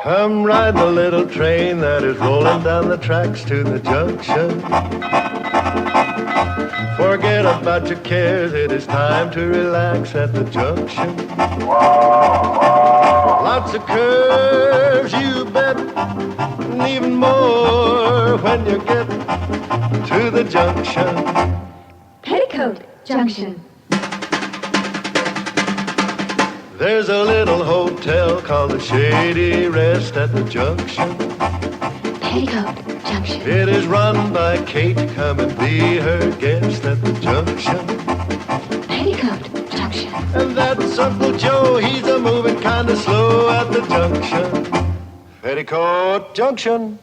Come ride the little train that is rolling down the tracks to the junction. Forget about your cares, it is time to relax at the junction. Lots of curves, you bet, and even more when you get to the junction. Petticoat Junction. There's a little hotel called the Shady Rest at the junction. Petticoat Junction. It is run by Kate. Come and be her guest at the junction. Petticoat Junction. And that's Uncle Joe. He's a moving kind of slow at the junction. Petticoat Junction.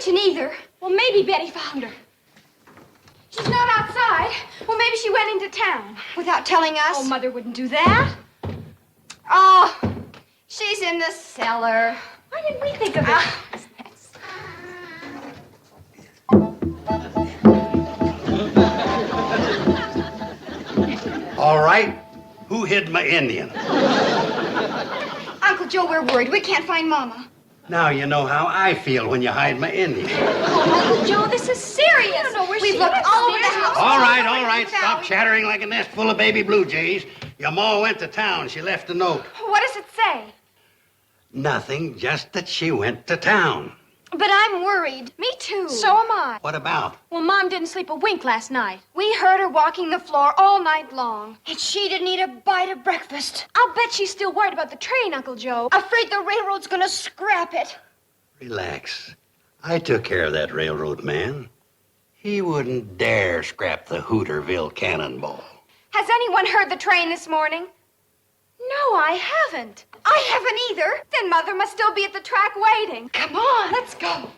Either. Well, maybe Betty found her. She's not outside. Well, maybe she went into town. Without telling us? Oh, Mother wouldn't do that. Oh, she's in the cellar. Why didn't we think of it? All right. Who hid my Indian? Uncle Joe, we're worried. We can't find Mama. Now you know how I feel when you hide my Indian. Oh, Uncle Joe, this is serious. I don't know where We've looked all over the house. All right. Stop chattering like a nest full of baby blue jays. Your ma went to town. She left a note. What does it say? Nothing, just that she went to town. But I'm worried. Me too. So am I. What about? Well, Mom didn't sleep a wink last night. We heard her walking the floor all night long. And she didn't eat a bite of breakfast. I'll bet she's still worried about the train, Uncle Joe. Afraid the railroad's gonna scrap it. Relax. I took care of that railroad man. He wouldn't dare scrap the Hooterville Cannonball. Has anyone heard the train this morning? No, I haven't. I haven't either. Then Mother must still be at the track waiting. Come on. Let's go.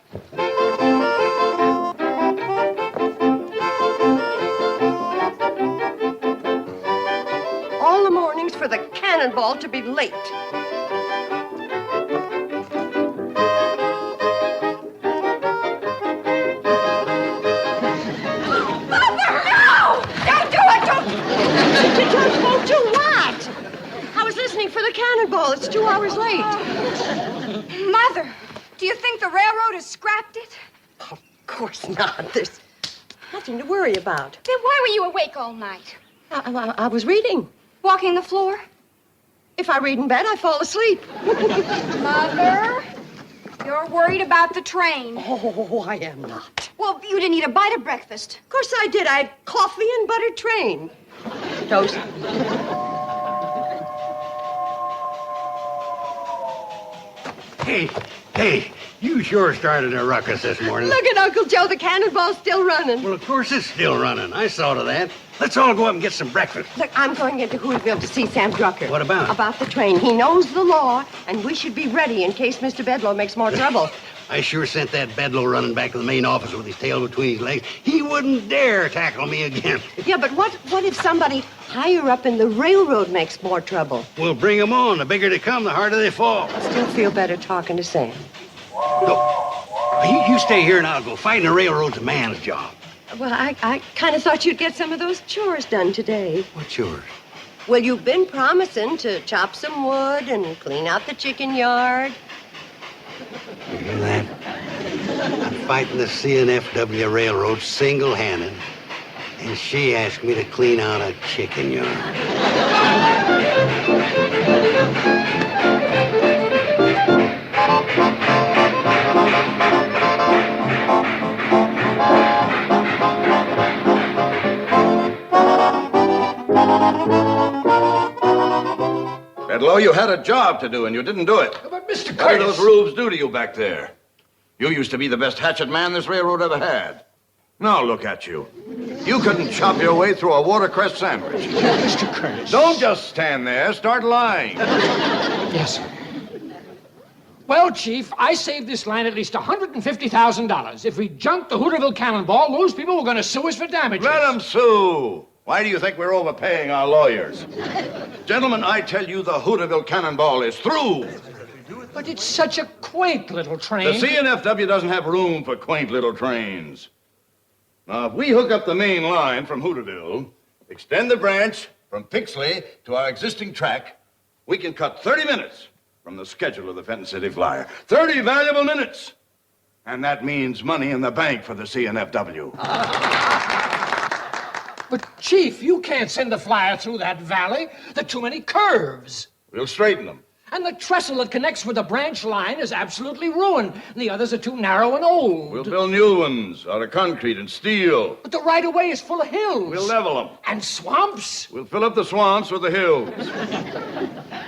All the mornings for the Cannonball to be late. For the Cannonball. It's 2 hours late. Mother, do you think the railroad has scrapped it? Of course not. There's nothing to worry about. Then why were you awake all night? I was reading. Walking the floor? If I read in bed, I fall asleep. Mother, you're worried about the train. Oh, I am not. Well, you didn't eat a bite of breakfast. Of course I did. I had coffee and buttered train. Toast. Hey, you sure started a ruckus this morning. Look at Uncle Joe. The Cannonball's still running. Well, of course it's still running. I saw to that. Let's all go up and get some breakfast. Look, I'm going into Hooterville to see Sam Drucker. What about? About the train. He knows the law, and we should be ready in case Mr. Bedloe makes more trouble. I sure sent that Bedloe running back to the main office with his tail between his legs. He wouldn't dare tackle me again. Yeah, but what if somebody higher up in the railroad makes more trouble? We'll bring them on. The bigger they come, the harder they fall. I still feel better talking to Sam. No, you stay here and I'll go. Fighting the railroad's a man's job. Well, I kind of thought you'd get some of those chores done today. What chores? Well, you've been promising to chop some wood and clean out the chicken yard. You hear that? I'm fighting the CNFW Railroad single-handed, and she asked me to clean out a chicken yard. Bedloe, you had a job to do, and you didn't do it. But Mr. Curtis... What do those rubes do to you back there? You used to be the best hatchet man this railroad ever had. Now look at you. You couldn't chop your way through a watercress sandwich. Mr. Curtis. Don't just stand there. Start lying. Yes, sir. Well, Chief, I saved this line at least $150,000. If we junked the Hooterville Cannonball, those people were going to sue us for damages. Let them sue. Why do you think we're overpaying our lawyers? Gentlemen, I tell you the Hooterville Cannonball is through. But it's such a quaint little train. The CNFW doesn't have room for quaint little trains. Now, if we hook up the main line from Hooterville, extend the branch from Pixley to our existing track, we can cut 30 minutes from the schedule of the Fenton City Flyer. 30 valuable minutes. And that means money in the bank for the CNFW. But, Chief, you can't send the flyer through that valley. There are too many curves. We'll straighten them. And the trestle that connects with the branch line is absolutely ruined. The others are too narrow and old. We'll build new ones out of concrete and steel. But the right-of-way is full of hills. We'll level them. And swamps. We'll fill up the swamps with the hills.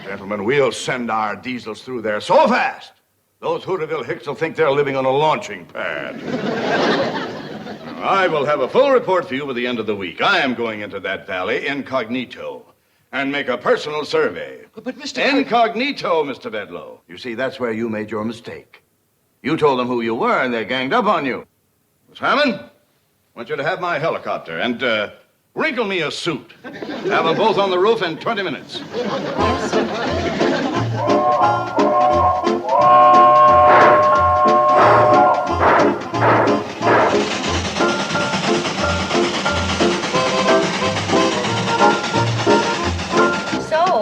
Gentlemen, we'll send our diesels through there so fast, those Hooterville hicks will think they're living on a launching pad. Now, I will have a full report for you by the end of the week. I am going into that valley incognito and make a personal survey. But Mr. Incognito, Mr. Bedloe. You see, that's where you made your mistake. You told them who you were, and they ganged up on you. Miss Hammond, I want you to have my helicopter and wrinkle me a suit. Have them both on the roof in 20 minutes.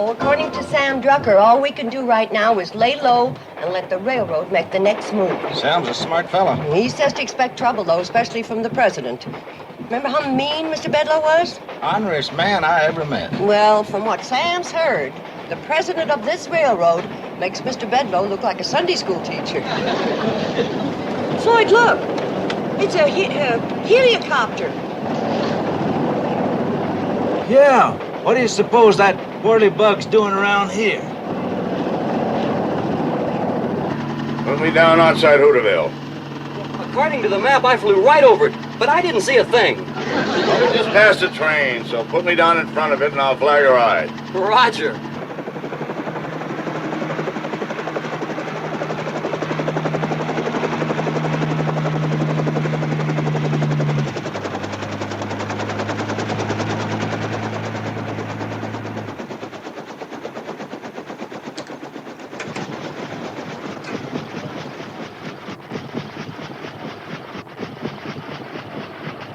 According to Sam Drucker, all we can do right now is lay low and let the railroad make the next move. Sam's a smart fella. He says to expect trouble, though, especially from the president. Remember how mean Mr. Bedloe was? Honorest man I ever met. Well, from what Sam's heard, the president of this railroad makes Mr. Bedloe look like a Sunday school teacher. Floyd, look. It's a heliocopter. Yeah. What do you suppose that whirly bug's doing around here? Put me down outside Hooterville. According to the map, I flew right over it, but I didn't see a thing. You just passed the train, so put me down in front of it and I'll flag a ride. Roger.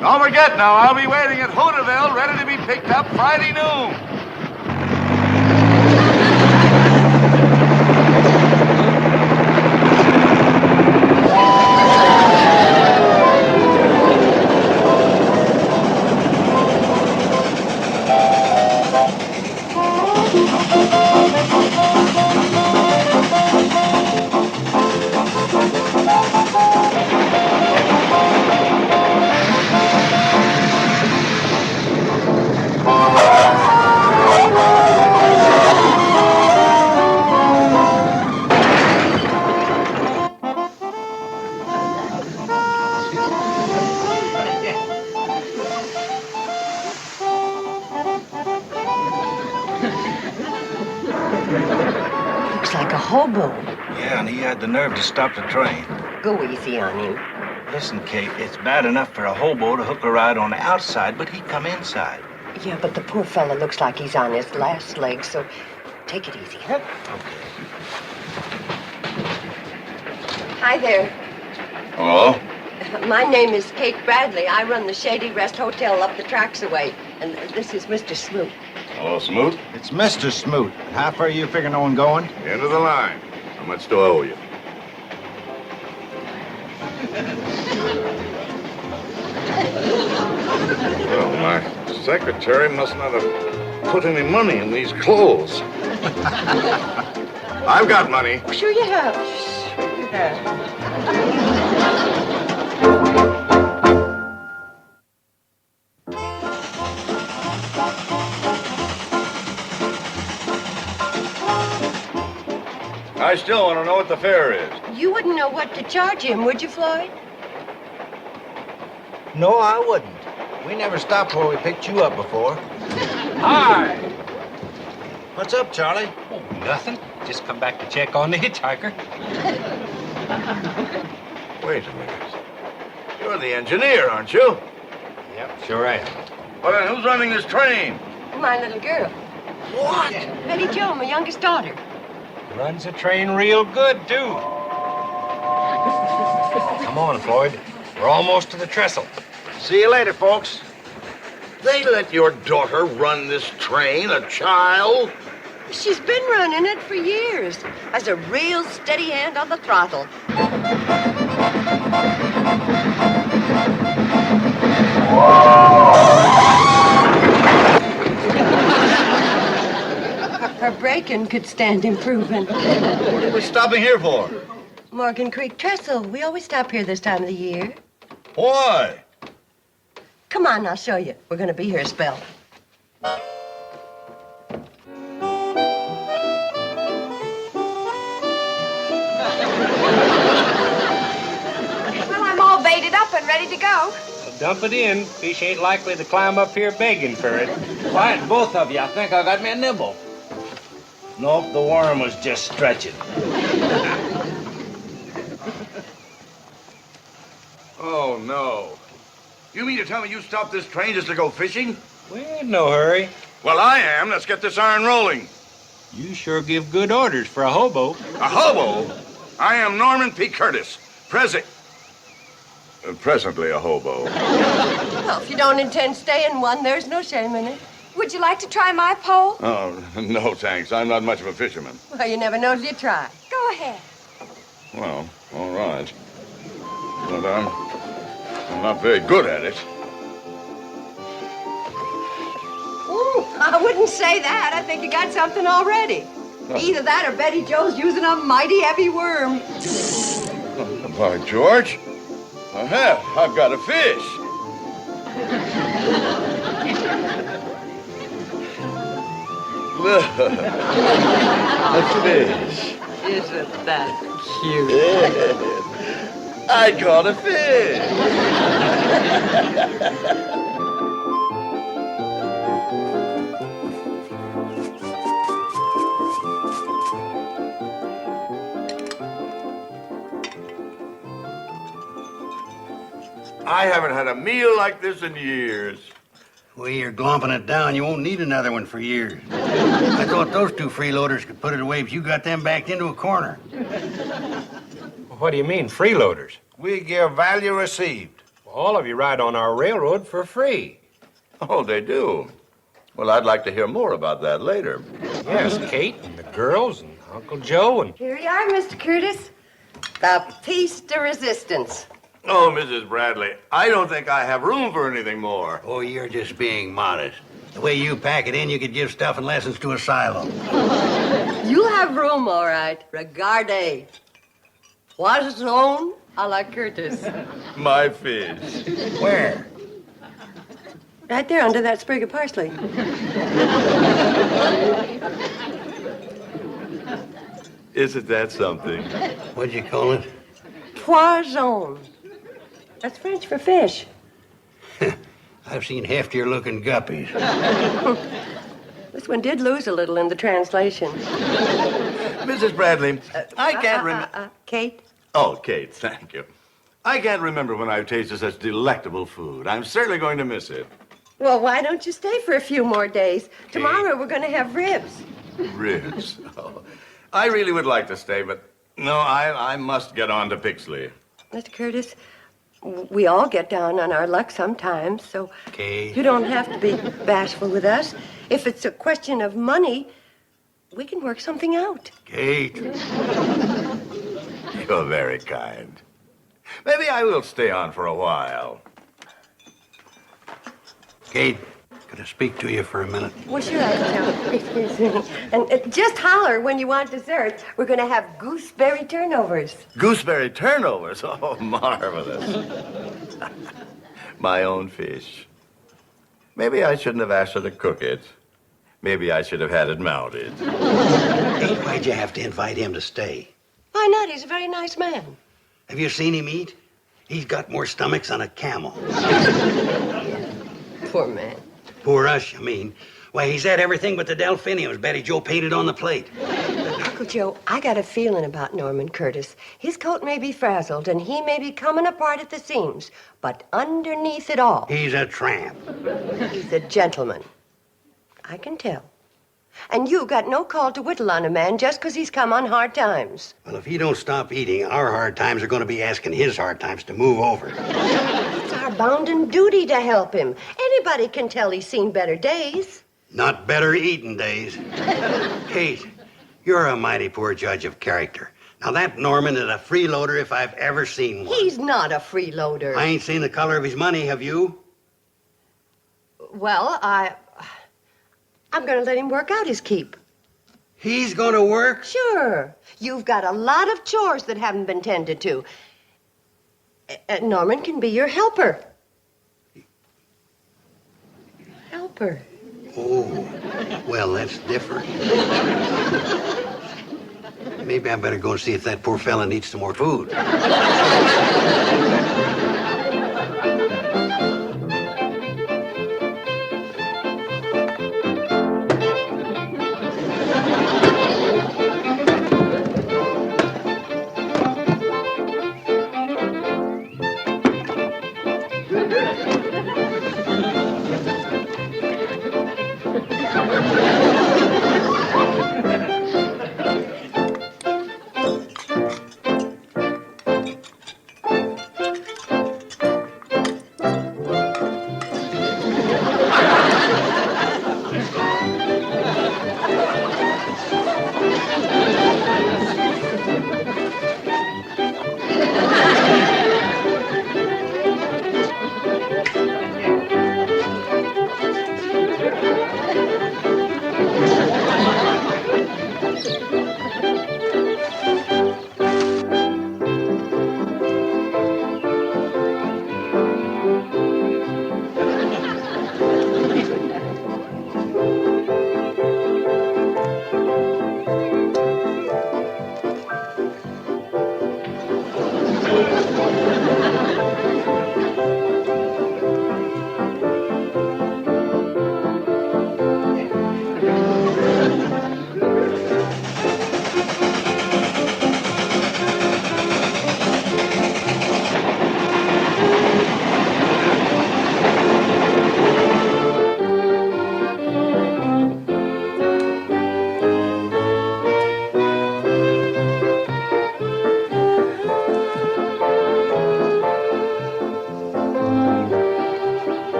Don't forget now, I'll be waiting at Hooterville, ready to be picked up Friday noon. Looks like a hobo. Yeah, and he had the nerve to stop the train. Go easy on him. Listen, Kate, it's bad enough for a hobo to hook a ride on the outside, but he'd come inside. Yeah, but the poor fella looks like he's on his last leg, so take it easy, huh? Okay. Hi there. Hello? My name is Kate Bradley. I run the Shady Rest Hotel up the tracks away. And this is Mr. Smoot. Hello, Smoot. It's Mr. Smoot. How far you figuring on going? End of the line. How much do I owe you? Well, my secretary must not have put any money in these clothes. I've got money. Sure you have. Sure you have. I still want to know what the fare is. You wouldn't know what to charge him, would you, Floyd? No, I wouldn't. We never stopped where we picked you up before. Hi. What's up, Charlie? Oh, nothing. Just come back to check on the hitchhiker. Wait a minute. You're the engineer, aren't you? Yep, sure am. Well, then who's running this train? My little girl. What? Betty Jo, my youngest daughter. Runs the train real good, too. Come on, Floyd. We're almost to the trestle. See you later, folks. They let your daughter run this train, a child? She's been running it for years. Has a real steady hand on the throttle. Her braking could stand improving. What are we stopping here for? Morgan Creek Trestle. We always stop here this time of the year. Why? Come on, I'll show you. We're going to be here a spell. Well, I'm all baited up and ready to go. Well, dump it in. Fish ain't likely to climb up here begging for it. Quiet, both of you. I think I got me a nibble. Nope, the worm was just stretching. Oh, no. You mean to tell me you stopped this train just to go fishing? We ain't in no hurry. Well, I am. Let's get this iron rolling. You sure give good orders for a hobo. A hobo? I am Norman P. Curtis, presently a hobo. Well, if you don't intend staying one, there's no shame in it. Would you like to try my pole? Oh, no, thanks. I'm not much of a fisherman. Well, you never know till you try. Go ahead. Well, all right. But I'm not very good at it. Ooh, I wouldn't say that. I think you got something already. Either that or Betty Jo's using a mighty heavy worm. By George, I have. I've got a fish. Look, a fish. Isn't that cute? I caught a fish. I haven't had a meal like this in years. The way you're glomping it down, you won't need another one for years. I thought those two freeloaders could put it away, but you got them backed into a corner. What do you mean, freeloaders? We give value received. Well, all of you ride on our railroad for free. Oh, they do? Well, I'd like to hear more about that later. Yes, Kate and the girls and Uncle Joe and... Here you are, Mr. Curtis. The piece de resistance. Oh, Mrs. Bradley, I don't think I have room for anything more. Oh, you're just being modest. The way you pack it in, you could give stuff and lessons to a silo. You'll have room, all right. Regarde. Poisson a la Curtis. My fish. Where? Right there under that sprig of parsley. Isn't that something? What'd you call it? Poisson. That's French for fish. I've seen heftier looking guppies. This one did lose a little in the translation. Mrs. Bradley, I can't remember. Kate? Oh, Kate, thank you. I can't remember when I've tasted such delectable food. I'm certainly going to miss it. Well, why don't you stay for a few more days? Tomorrow we're going to have ribs. Ribs. Oh, I really would like to stay, but no, I must get on to Pixley. Mr. Curtis, we all get down on our luck sometimes, so Kaye. you don't have to be bashful with us. If it's a question of money, we can work something out. Kate. You're very kind. Maybe I will stay on for a while. Kate, could I speak to you for a minute? Well, sure, I can. Excuse me. And just holler when you want dessert. We're going to have gooseberry turnovers. Gooseberry turnovers? Oh, marvelous. My own fish. Maybe I shouldn't have asked her to cook it. Maybe I should have had it mounted. Kate, why'd you have to invite him to stay? Why not? He's a very nice man. Have you seen him eat? He's got more stomachs than a camel. Poor man. Poor us, I mean. Why, he's had everything but the delphiniums Betty Joe painted on the plate. Uncle Joe, I got a feeling about Norman Curtis. His coat may be frazzled, and he may be coming apart at the seams, but underneath it all... He's a tramp. He's a gentleman. I can tell. And you got no call to whittle on a man just 'cause he's come on hard times. Well, if he don't stop eating, our hard times are going to be asking his hard times to move over. It's our bounden duty to help him. Anybody can tell he's seen better days. Not better eating days. Kate, you're a mighty poor judge of character. Now, that Norman is a freeloader if I've ever seen one. He's not a freeloader. I ain't seen the color of his money, have you? Well, I'm going to let him work out his keep. He's going to work? Sure. You've got a lot of chores that haven't been tended to. Norman can be your helper. Helper. Oh, well, that's different. Maybe I better go and see if that poor fella needs some more food.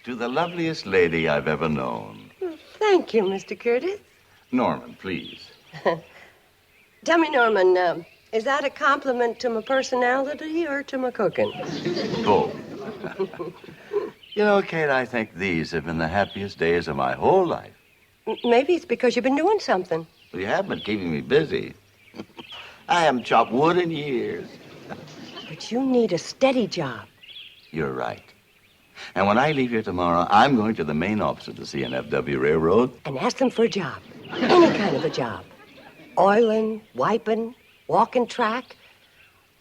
To the loveliest lady I've ever known. Thank you, Mr. Curtis. Norman, please. Tell me, Norman, is that a compliment to my personality or to my cooking? Both. You know, Kate, I think these have been the happiest days of my whole life. Maybe it's because you've been doing something. Well, you have been keeping me busy. I haven't chopped wood in years. But you need a steady job. You're right. And when I leave here tomorrow, I'm going to the main office of the CNFW Railroad. And ask them for a job. Any kind of a job. Oiling, wiping, walking track.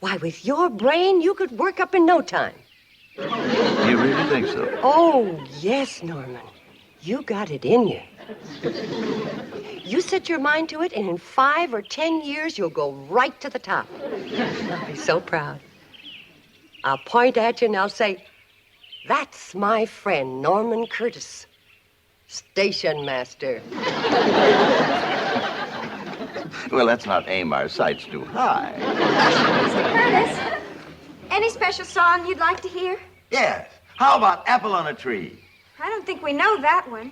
Why, with your brain, you could work up in no time. You really think so? Oh, yes, Norman. You got it in you. You set your mind to it, and in 5 or 10 years, you'll go right to the top. I'll be so proud. I'll point at you and I'll say, "That's my friend, Norman Curtis, station master." Well, let's not aim our sights too high. Mr. Curtis, any special song you'd like to hear? Yes. How about Apple on a Tree? I don't think we know that one.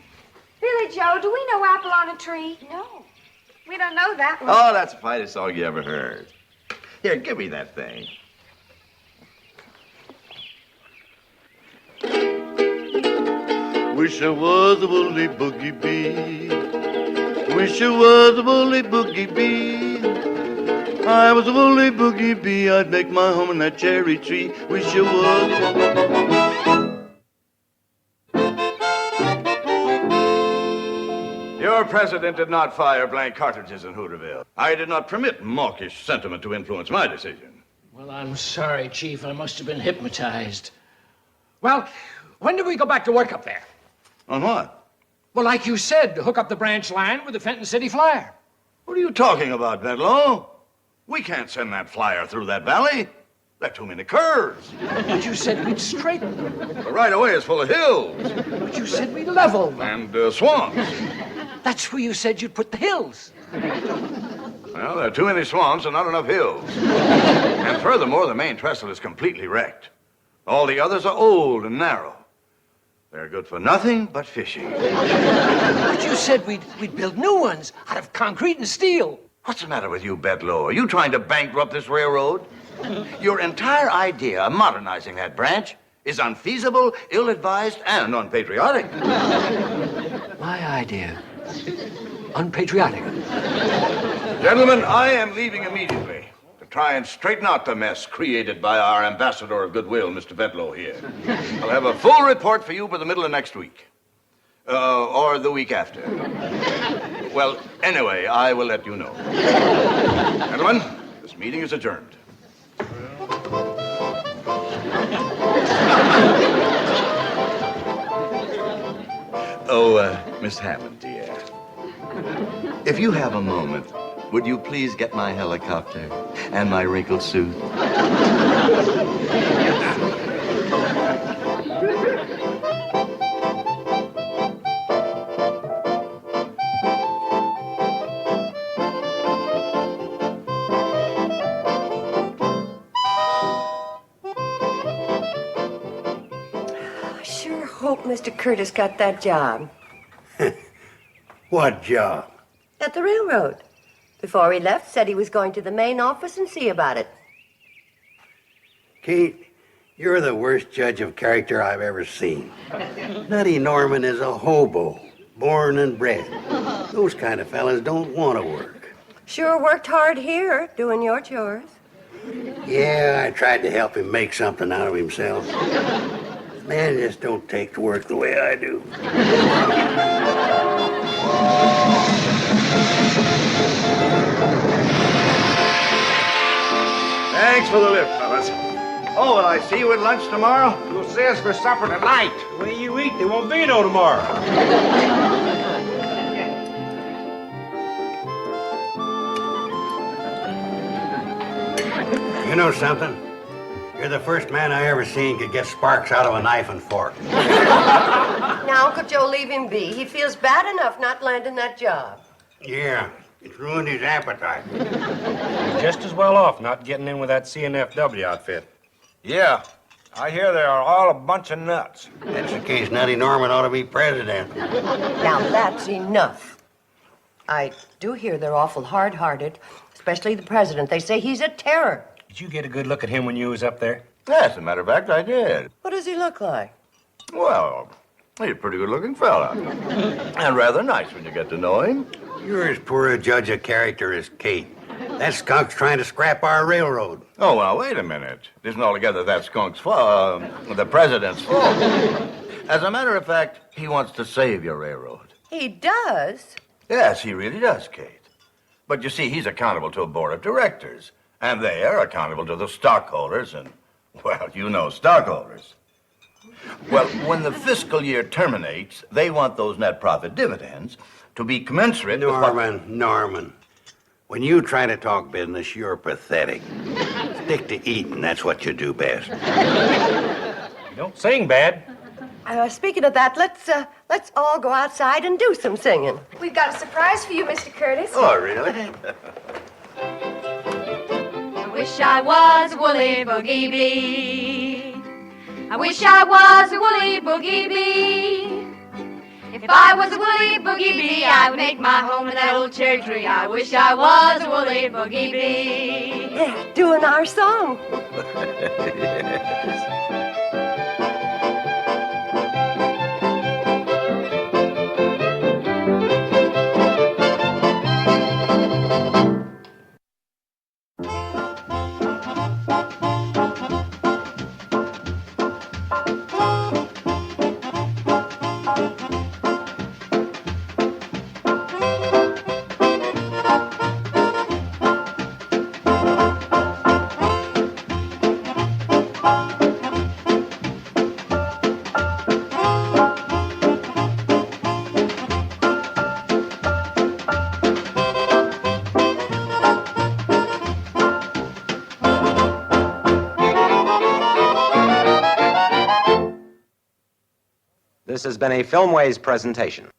Billie Joe, do we know Apple on a Tree? No. We don't know that one. Oh, that's the finest song you ever heard. Here, give me that thing. Wish I was a woolly boogie bee Wish I was a woolly boogie bee. I was a woolly boogie bee. I'd make my home in that cherry tree. Wish I was. Your president did not fire blank cartridges in Hooterville. I did not permit mawkish sentiment to influence my decision. Well, I'm sorry, Chief. I must have been hypnotized. Well, when do we go back to work up there? On what? Well, like you said, to hook up the branch line with the Fenton City Flyer. What are you talking about, Bedlow? We can't send that flyer through that valley. There are too many curves. But you said we'd straighten them. The right-of-way is full of hills. But you said we'd level them. And swamps. That's where you said you'd put the hills. Well, there are too many swamps and not enough hills. And furthermore, the main trestle is completely wrecked. All the others are old and narrow. They're good for nothing but fishing. But you said we'd build new ones out of concrete and steel. What's the matter with you, Bedlow? Are you trying to bankrupt this railroad? Your entire idea of modernizing that branch is unfeasible, ill-advised, and unpatriotic. My idea. Unpatriotic. Gentlemen, I am leaving immediately to try and straighten out the mess created by our ambassador of goodwill, Mr. Bedlow here. I'll have a full report for you by the middle of next week. Or the week after. Well, anyway, I will let you know. Gentlemen, this meeting is adjourned. Oh, Miss Hammond, dear. If you have a moment, would you please get my helicopter and my wrinkled suit? I sure hope Mr. Curtis got that job. What job? At the railroad. Before he left, said he was going to the main office and see about it. Kate, you're the worst judge of character I've ever seen. Nutty Norman is a hobo, born and bred. Those kind of fellas don't want to work. Sure worked hard here, doing your chores. Yeah, I tried to help him make something out of himself. Man just don't take to work the way I do. Thanks for the lift, fellas. Oh, and I see you at lunch tomorrow? You'll see us for supper tonight. The way you eat, there won't be no tomorrow. You know something? You're the first man I ever seen could get sparks out of a knife and fork. Now, Uncle Joe, leave him be. He feels bad enough not landing that job. Yeah, it's ruined his appetite. He's just as well off not getting in with that CNFW outfit. Yeah, I hear they are all a bunch of nuts. That's the case. Nutty Norman ought to be president. Now, that's enough. I do hear they're awful hard-hearted, especially the president. They say he's a terror. Did you get a good look at him when you was up there? Yes, as a matter of fact, I did. What does he look like? Well, he's a pretty good-looking fella. And rather nice when you get to know him. You're as poor a judge of character as Kate. That skunk's trying to scrap our railroad. Oh, well, wait a minute. It isn't altogether that skunk's fault, the president's fault. As a matter of fact, he wants to save your railroad. He does? Yes, he really does, Kate. But you see, he's accountable to a board of directors. And they are accountable to the stockholders and, well, you know stockholders. Well, when the fiscal year terminates, they want those net profit dividends to be commensurate with Norman. When you try to talk business, you're pathetic. Stick to eating. That's what you do best. You don't sing bad. Speaking of that, let's all go outside and do some singing. We've got a surprise for you, Mr. Curtis. Oh, really? I wish I was a woolly boogie bee. I wish I was a woolly boogie bee. If I was a woolly boogie bee, I would make my home in that old cherry tree. I wish I was a woolly boogie bee. Yeah, doing our song. This has been a Filmways presentation.